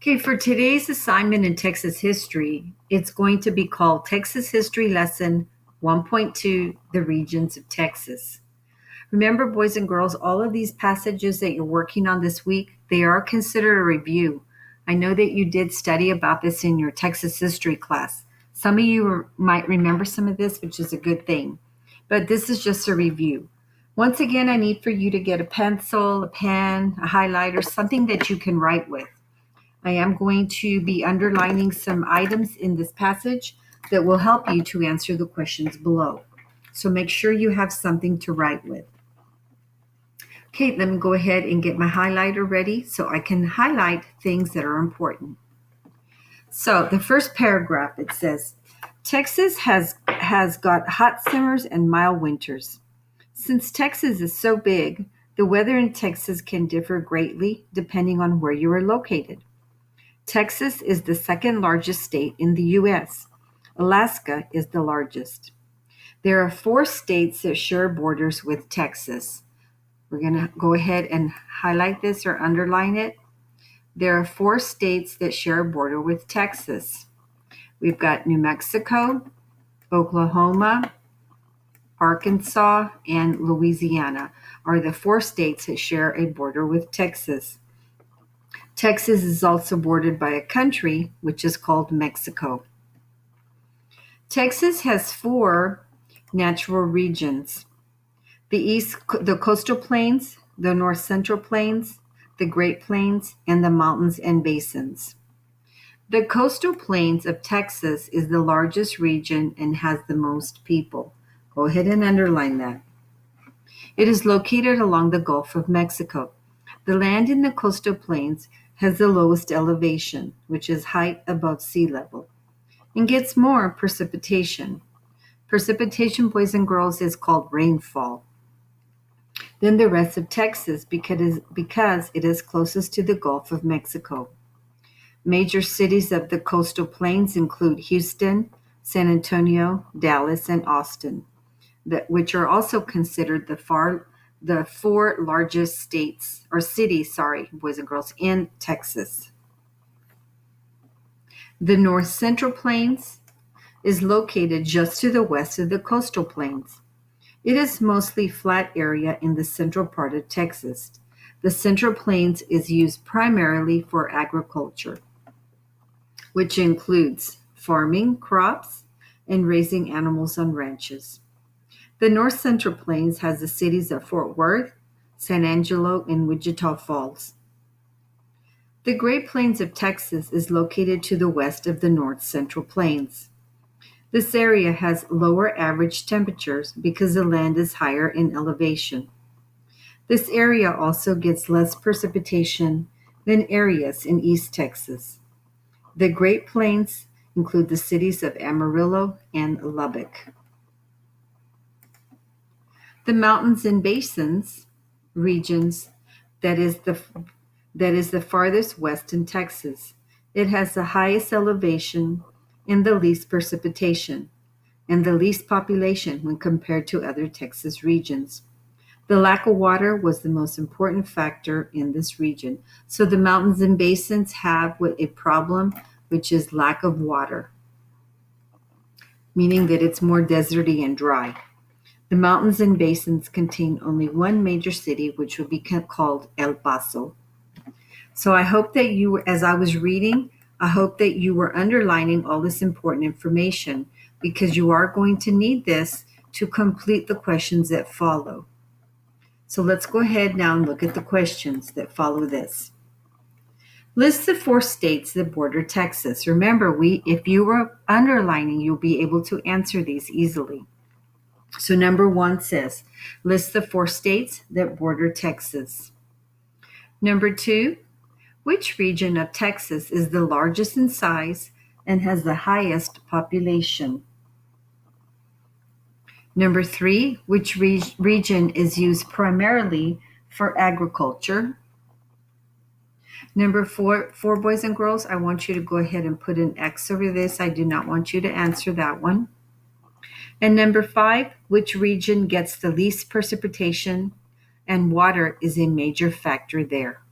Okay, for today's assignment in Texas history, it's going to be called Texas History Lesson 1.2, The Regions of Texas. Remember, boys and girls, all of these passages that you're working on this week, they are considered a review. I know that you did study about this in your Texas history class. Some of you might remember some of this, which is a good thing. But this is just a review. Once again, I need for you to get a pencil, a pen, a highlighter, something that you can write with. I am going to be underlining some items in this passage that will help you to answer the questions below. So make sure you have something to write with. Okay, let me go ahead and get my highlighter ready so I can highlight things that are important. So the first paragraph, it says, Texas has got hot summers and mild winters. Since Texas is so big, the weather in Texas can differ greatly depending on where you are located. Texas is the second largest state in the U.S. Alaska is the largest. There are 4 states that share borders with Texas. We're going to go ahead and highlight this or underline it. There are 4 states that share a border with Texas. We've got New Mexico, Oklahoma, Arkansas, and Louisiana are the 4 states that share a border with Texas. Texas is also bordered by a country which is called Mexico. Texas has 4 natural regions: the coastal plains, the north central plains, the Great Plains, and the mountains and basins. The coastal plains of Texas is the largest region and has the most people. Go ahead and underline that. It is located along the Gulf of Mexico. The land in the coastal plains has the lowest elevation, which is height above sea level, and gets more precipitation. Precipitation, boys and girls, is called rainfall than the rest of Texas because it is closest to the Gulf of Mexico. Major cities of the coastal plains include Houston, San Antonio, Dallas, and Austin, which are also considered the 4 largest cities, boys and girls, in Texas. The North Central Plains is located just to the west of the coastal plains. It is mostly flat area in the central part of Texas. The Central Plains is used primarily for agriculture, which includes farming crops and raising animals on ranches. The North Central Plains has the cities of Fort Worth, San Angelo, and Wichita Falls. The Great Plains of Texas is located to the west of the North Central Plains. This area has lower average temperatures because the land is higher in elevation. This area also gets less precipitation than areas in East Texas. The Great Plains include the cities of Amarillo and Lubbock. The mountains and basins regions that is the farthest west in Texas. It has the highest elevation and the least precipitation and the least population when compared to other Texas regions. The lack of water was the most important factor in this region. So the mountains and basins have a problem, which is lack of water, meaning that it's more deserty and dry. The mountains and basins contain only one major city, which would be called El Paso. So I hope that as I was reading, I hope that you were underlining all this important information because you are going to need this to complete the questions that follow. So let's go ahead now and look at the questions that follow this. List the 4 states that border Texas. Remember, if you were underlining, you'll be able to answer these easily. So number 1 says, list the 4 states that border Texas. Number 2, which region of Texas is the largest in size and has the highest population? Number 3, which region is used primarily for agriculture? Number 4, boys and girls, I want you to go ahead and put an X over this. I do not want you to answer that one. And number 5, which region gets the least precipitation and water is a major factor there?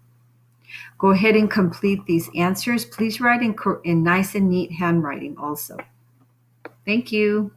Go ahead and complete these answers. Please write in nice and neat handwriting also. Thank you.